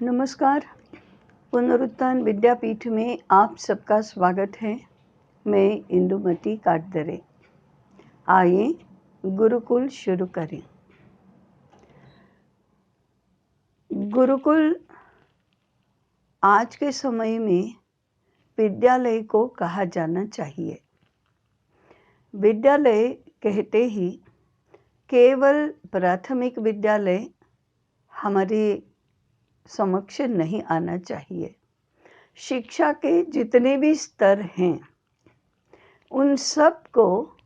नमस्कार। पुनरुत्थान विद्यापीठ में आप सबका स्वागत है। मैं इंदुमती काटदरे। आइए गुरुकुल शुरू करें। गुरुकुल आज के समय में विद्यालय को कहा जाना चाहिए। विद्यालय कहते ही केवल प्राथमिक विद्यालय हमारे समक्ष नहीं आना चाहिए। शिक्षा के जितने भी स्तर हैं उन सब को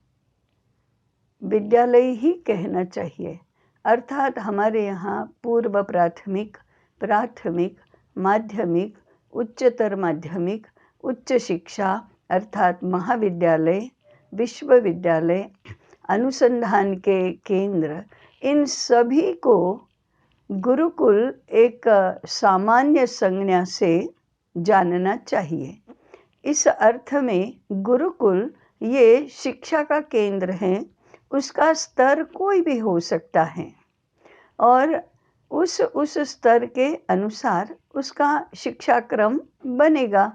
विद्यालय ही कहना चाहिए। अर्थात हमारे यहाँ पूर्व प्राथमिक, प्राथमिक, माध्यमिक, उच्चतर माध्यमिक, उच्च शिक्षा अर्थात महाविद्यालय, विश्वविद्यालय, अनुसंधान के केंद्र, इन सभी को गुरुकुल एक सामान्य संज्ञा से जानना चाहिए। इस अर्थ में गुरुकुल ये शिक्षा का केंद्र है। उसका स्तर कोई भी हो सकता है और उस स्तर के अनुसार उसका शिक्षा क्रम बनेगा।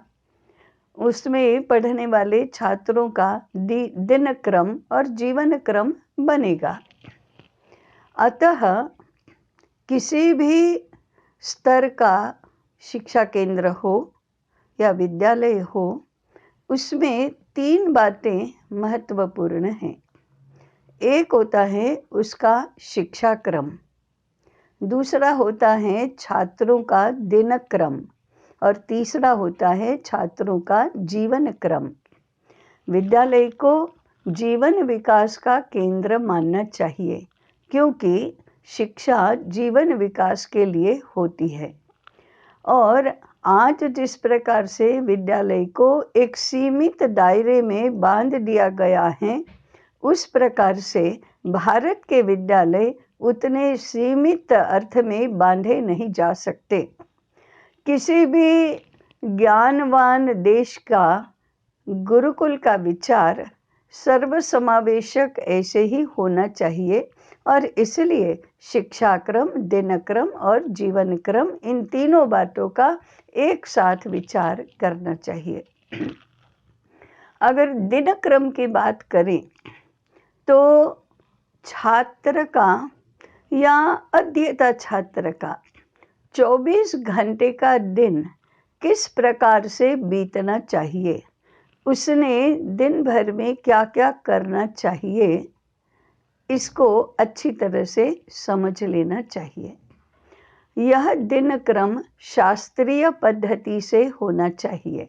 उसमें पढ़ने वाले छात्रों का दिन क्रम और जीवन क्रम बनेगा। अतः किसी भी स्तर का शिक्षा केंद्र हो या विद्यालय हो, उसमें 3 बातें महत्वपूर्ण हैं। एक होता है उसका शिक्षा क्रम, दूसरा होता है छात्रों का दिनक्रम और तीसरा होता है छात्रों का जीवन क्रम। विद्यालय को जीवन विकास का केंद्र मानना चाहिए क्योंकि शिक्षा जीवन विकास के लिए होती है। और आज जिस प्रकार से विद्यालय को एक सीमित दायरे में बांध दिया गया है, उस प्रकार से भारत के विद्यालय उतने सीमित अर्थ में बांधे नहीं जा सकते। किसी भी ज्ञानवान देश का गुरुकुल का विचार सर्वसमावेशक ऐसे ही होना चाहिए और इसलिए शिक्षा क्रम, दिनक्रम और जीवन क्रम, इन तीनों बातों का एक साथ विचार करना चाहिए। अगर दिनक्रम की बात करें तो छात्र का या अध्येता छात्र का 24 घंटे का दिन किस प्रकार से बीतना चाहिए, उसने दिन भर में क्या क्या करना चाहिए, इसको अच्छी तरह से समझ लेना चाहिए। यह दिनक्रम शास्त्रीय पद्धति से होना चाहिए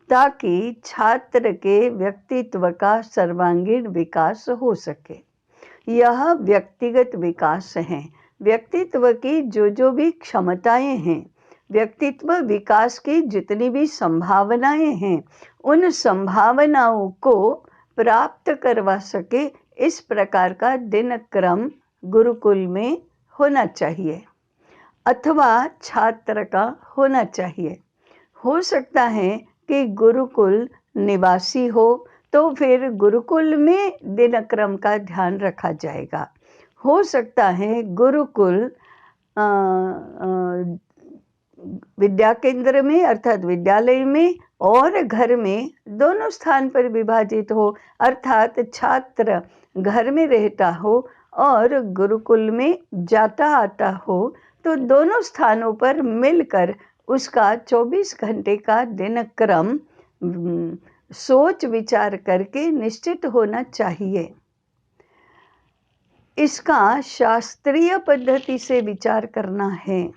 ताकि छात्र के व्यक्तित्व का सर्वांगीण विकास हो सके। यह व्यक्तिगत विकास है। व्यक्तित्व की जो भी क्षमताएं हैं, व्यक्तित्व विकास की जितनी भी संभावनाएं हैं, उन संभावनाओं को प्राप्त करवा सके, इस प्रकार का दिनक्रम गुरुकुल में होना चाहिए अथवा छात्र का होना चाहिए। हो सकता है कि गुरुकुल निवासी हो तो फिर गुरुकुल में दिनक्रम का ध्यान रखा जाएगा। हो सकता है गुरुकुल विद्या केंद्र में अर्थात विद्यालय में और घर में दोनों स्थान पर विभाजित हो, अर्थात छात्र घर में रहता हो और गुरुकुल में जाता आता हो, तो दोनों स्थानों पर मिलकर उसका 24 घंटे का दिनक्रम सोच विचार करके निश्चित होना चाहिए। इसका शास्त्रीय पद्धति से विचार करना है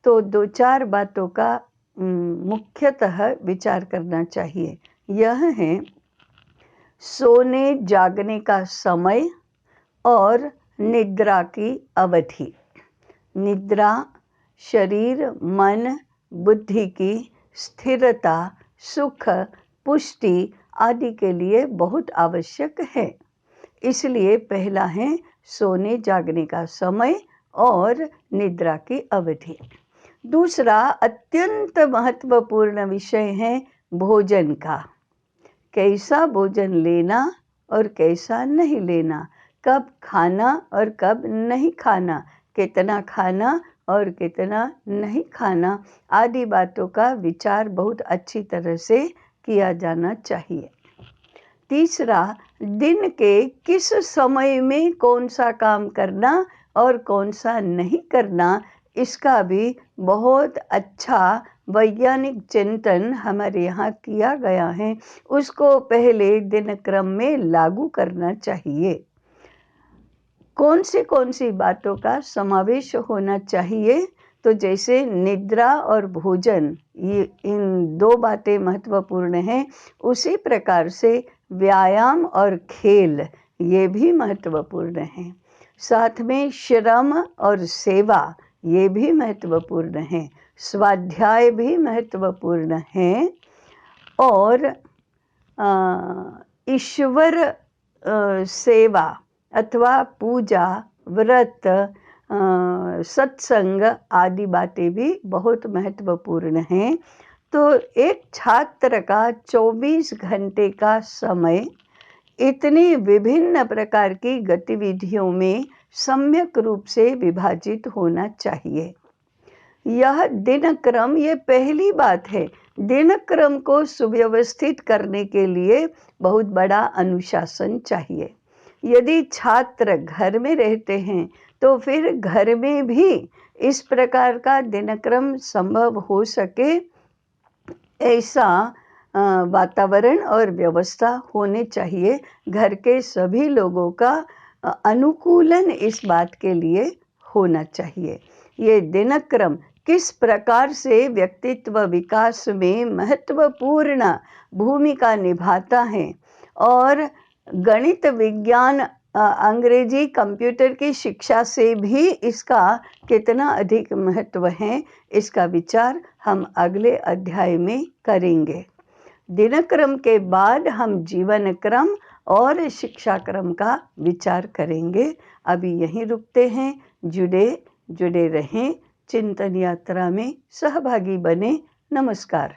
तो 2-4 बातों का मुख्यतः विचार करना चाहिए। यह है सोने जागने का समय और निद्रा की अवधि। निद्रा शरीर, मन, बुद्धि की स्थिरता, सुख, पुष्टि आदि के लिए बहुत आवश्यक है। इसलिए पहला है सोने जागने का समय और निद्रा की अवधि। दूसरा अत्यंत महत्वपूर्ण विषय है भोजन का। कैसा भोजन लेना और कैसा नहीं लेना, कब खाना और कब नहीं खाना, कितना खाना और कितना नहीं खाना आदि बातों का विचार बहुत अच्छी तरह से किया जाना चाहिए। तीसरा, दिन के किस समय में कौन सा काम करना और कौन सा नहीं करना, इसका भी बहुत अच्छा वैज्ञानिक चिंतन हमारे यहाँ किया गया है। उसको पहले दिनक्रम में लागू करना चाहिए। कौन सी बातों का समावेश होना चाहिए, तो जैसे निद्रा और भोजन, ये इन 2 बातें महत्वपूर्ण हैं। उसी प्रकार से व्यायाम और खेल, ये भी महत्वपूर्ण हैं। साथ में श्रम और सेवा, ये भी महत्वपूर्ण हैं। स्वाध्याय भी महत्वपूर्ण हैं। और ईश्वर सेवा अथवा पूजा, व्रत, सत्संग आदि बातें भी बहुत महत्वपूर्ण हैं। तो एक छात्र का 24 घंटे का समय इतनी विभिन्न प्रकार की गतिविधियों में सम्यक रूप से विभाजित होना चाहिए। यह दिनक्रम, ये पहली बात है। दिनक्रम को सुव्यवस्थित करने के लिए बहुत बड़ा अनुशासन चाहिए। यदि छात्र घर में रहते हैं तो फिर घर में भी इस प्रकार का दिनक्रम संभव हो सके, ऐसा वातावरण और व्यवस्था होने चाहिए। घर के सभी लोगों का अनुकूलन इस बात के लिए होना चाहिए। ये दिनक्रम किस प्रकार से व्यक्तित्व विकास में महत्वपूर्ण भूमिका निभाता है, और गणित, विज्ञान, अंग्रेजी, कंप्यूटर की शिक्षा से भी इसका कितना अधिक महत्व है, इसका विचार हम अगले अध्याय में करेंगे। दिनक्रम के बाद हम जीवन क्रम और शिक्षा क्रम का विचार करेंगे। अभी यहीं रुकते हैं। जुड़े रहें, चिंतन यात्रा में सहभागी बने। नमस्कार।